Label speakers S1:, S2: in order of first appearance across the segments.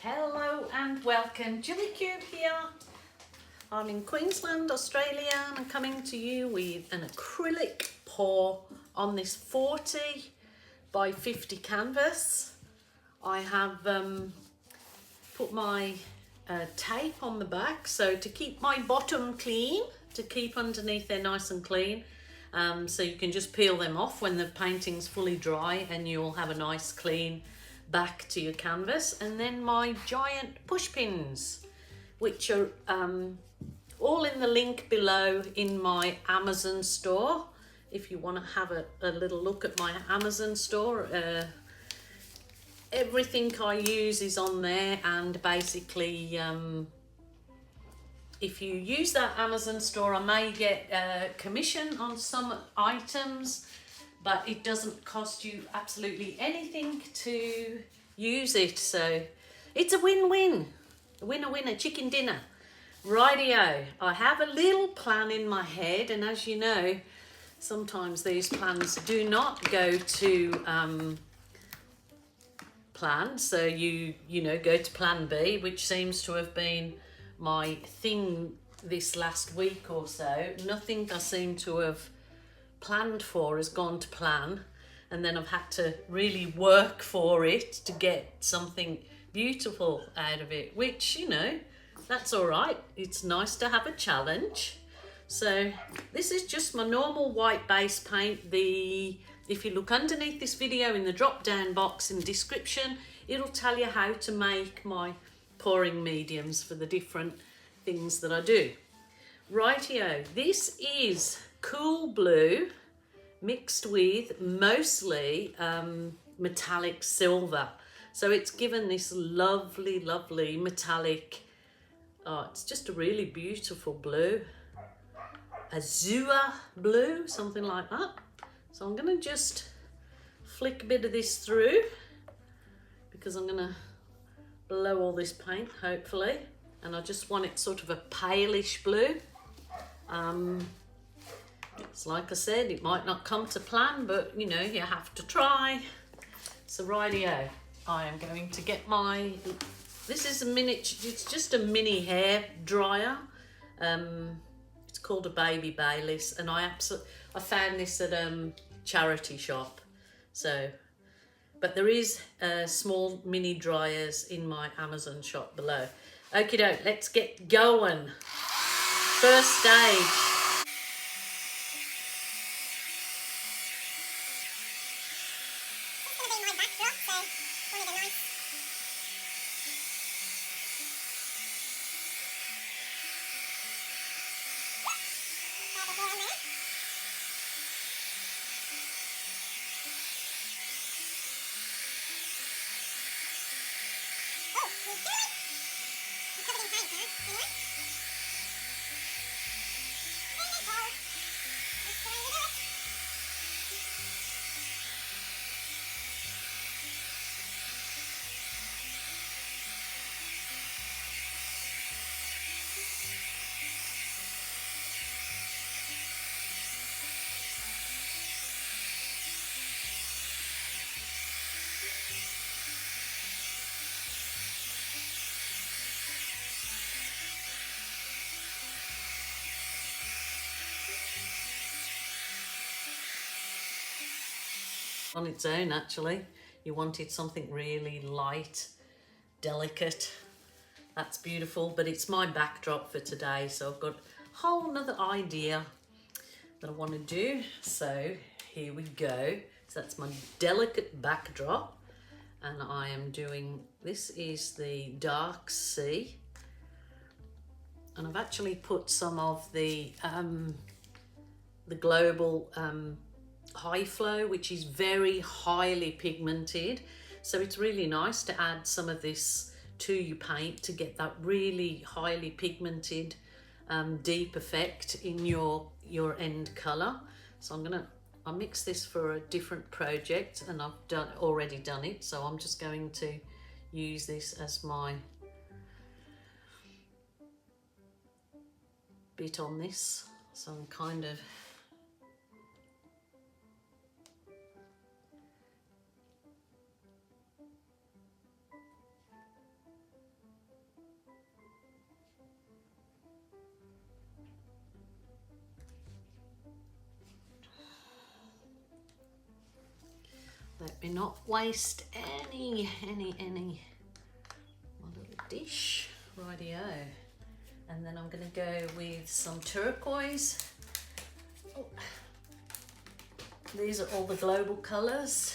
S1: Hello and welcome, gillykube here. I'm in Queensland, Australia, and I'm coming to you with an acrylic pour on this 40 by 50 canvas. I have put my tape on the back, so to keep my bottom clean, to keep underneath there nice and clean, so you can just peel them off when the painting's fully dry and you'll have a nice clean back to your canvas. And then my giant push pins, which are all in the link below in my Amazon store. If you want to have a little look at my Amazon store, everything I use is on there, and basically if you use that Amazon store, I may get a commission on some items, but it doesn't cost you absolutely anything to use it. So it's a win-win, a winner-winner, chicken dinner. Rightio, I have a little plan in my head, and as you know, sometimes these plans do not go to plan, so you know, go to plan B, which seems to have been my thing this last week or so. Nothing I seem to have planned for has gone to plan, and then I've had to really work for it to get something beautiful out of it, which, you know, that's all right. It's nice to have a challenge. So this is just my normal white base paint. If you look underneath this video in the drop down box in the description, it'll tell you how to make my pouring mediums for the different things that I do. Rightio, this is cool blue mixed with mostly metallic silver. So it's given this lovely, lovely metallic, it's just a really beautiful blue. Azure blue, something like that. So I'm gonna just flick a bit of this through because I'm gonna blow all this paint, hopefully. And I just want it sort of a palish blue. It's like I said, it might not come to plan, but you know, you have to try. So rightio, I am going to get my, this is a miniature, it's just a mini hair dryer. It's called a Baby Baileys, and I found this at a charity shop. So, but there is small mini dryers in my Amazon shop below. Okie doke, let's get going. First stage. On its own, actually, you wanted something really light, delicate. That's beautiful, but it's my backdrop for today, so I've got a whole nother idea that I want to do. So here we go. So that's my delicate backdrop, and I am doing, this is the dark sea, and I've actually put some of the global high flow, which is very highly pigmented. So it's really nice to add some of this to your paint to get that really highly pigmented deep effect in your end color. So I'll mix this for a different project, and I've already done it, so I'm just going to use this as my bit on this. So I'm kind of Let me not waste any my little dish. Rightio. And then I'm going to go with some turquoise. Oh. These are all the global colours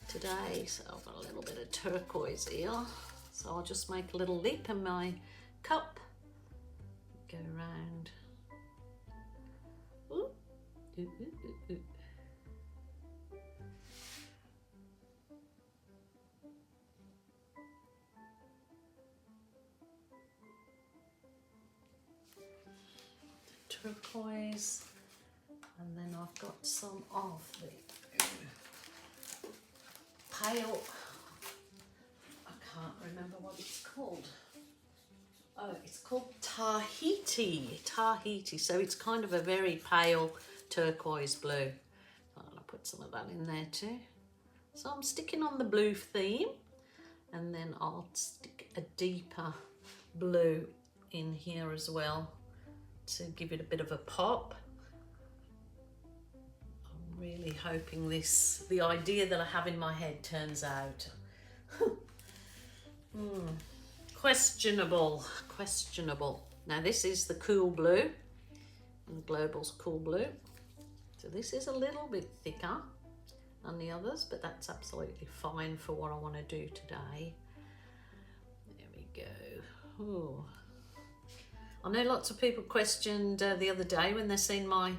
S1: today, so I've got a little bit of turquoise here. So I'll just make a little lip in my cup. Go around. Ooh. Ooh, ooh, ooh, ooh. Turquoise, and then I've got some of the pale, I can't remember what it's called. Oh, it's called Tahiti, so it's kind of a very pale turquoise blue. I'm going to put some of that in there too. So I'm sticking on the blue theme, and then I'll stick a deeper blue in here as well to give it a bit of a pop. I'm really hoping the idea that I have in my head turns out. Questionable. Now this is the cool blue, and Global's cool blue. So this is a little bit thicker than the others, but that's absolutely fine for what I want to do today. There we go. Ooh. I know lots of people questioned the other day when they seen my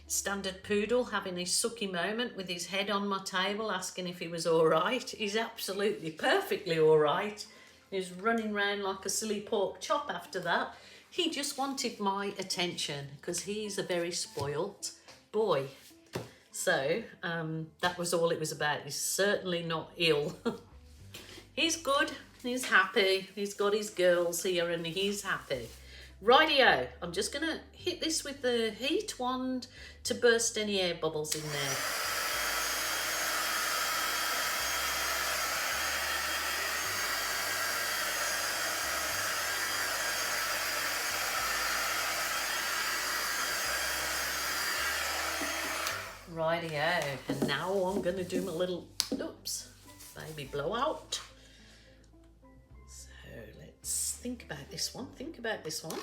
S1: standard poodle having a sucky moment with his head on my table, asking if he was all right. He's absolutely perfectly all right. He was running around like a silly pork chop after that. He just wanted my attention because he's a very spoilt boy. So that was all it was about. He's certainly not ill. He's good, he's happy, he's got his girls here and he's happy. Rightio, I'm just going to hit this with the heat wand to burst any air bubbles in there. Rightio, and now I'm going to do my little, oops, baby blowout. Think about this one.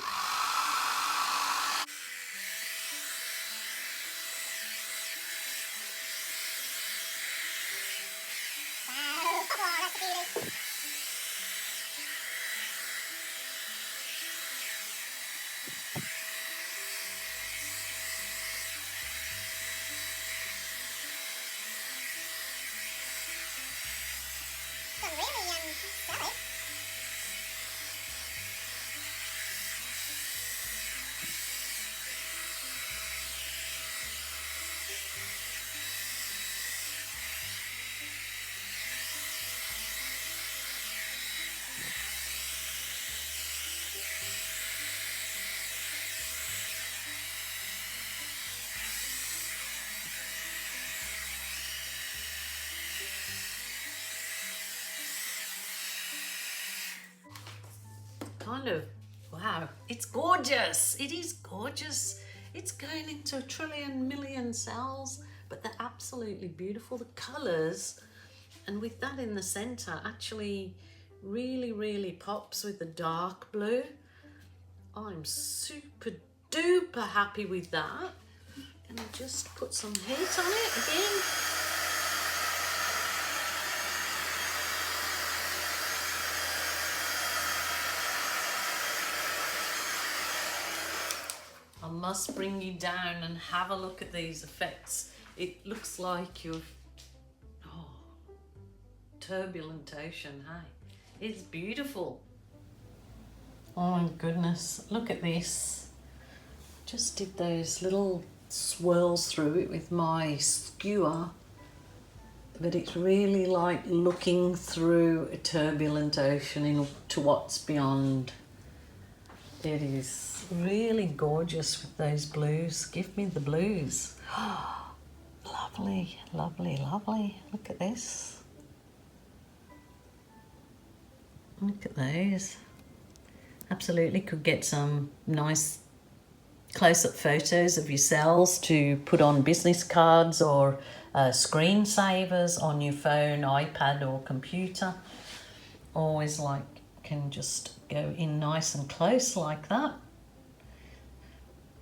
S1: Kind of, wow, it's gorgeous. It is gorgeous. It's going into 1 trillion million cells, but they're absolutely beautiful. The colours, and with that in the centre, actually really pops with the dark blue. I'm super duper happy with that. And I'll just put some heat on it again. I must bring you down and have a look at these effects. It looks like you're, turbulent ocean, hey? It's beautiful. Oh my goodness, look at this. Just did those little swirls through it with my skewer, but it's really like looking through a turbulent ocean into what's beyond. It is really gorgeous with those blues. Give me the blues. Lovely. Look at this. Look at those. Absolutely, could get some nice close-up photos of yourselves to put on business cards or screensavers on your phone, iPad or computer. Always like can just go in nice and close like that.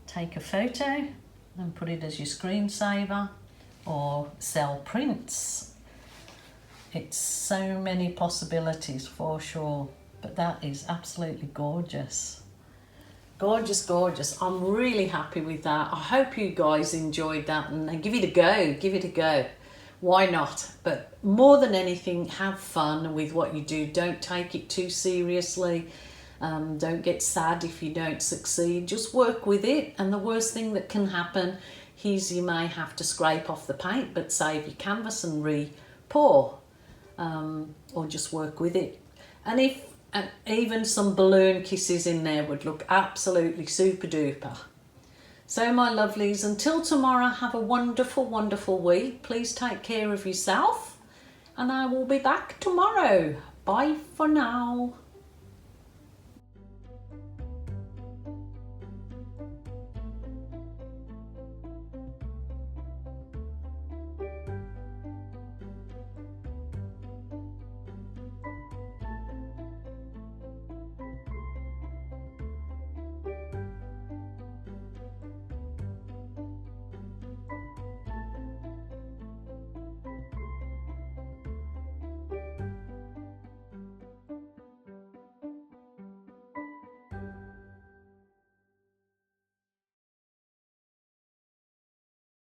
S1: Take a photo and put it as your screensaver or sell prints. It's so many possibilities for sure, but that is absolutely gorgeous. Gorgeous, gorgeous. I'm really happy with that. I hope you guys enjoyed that and give it a go. Give it a go. Why not? But more than anything, have fun with what you do. Don't take it too seriously. Don't get sad if you don't succeed. Just work with it. And the worst thing that can happen is you may have to scrape off the paint, but save your canvas and re-pour. Or just work with it. And if even some balloon kisses in there would look absolutely super duper. So my lovelies, until tomorrow, have a wonderful, wonderful week. Please take care of yourself and I will be back tomorrow. Bye for now.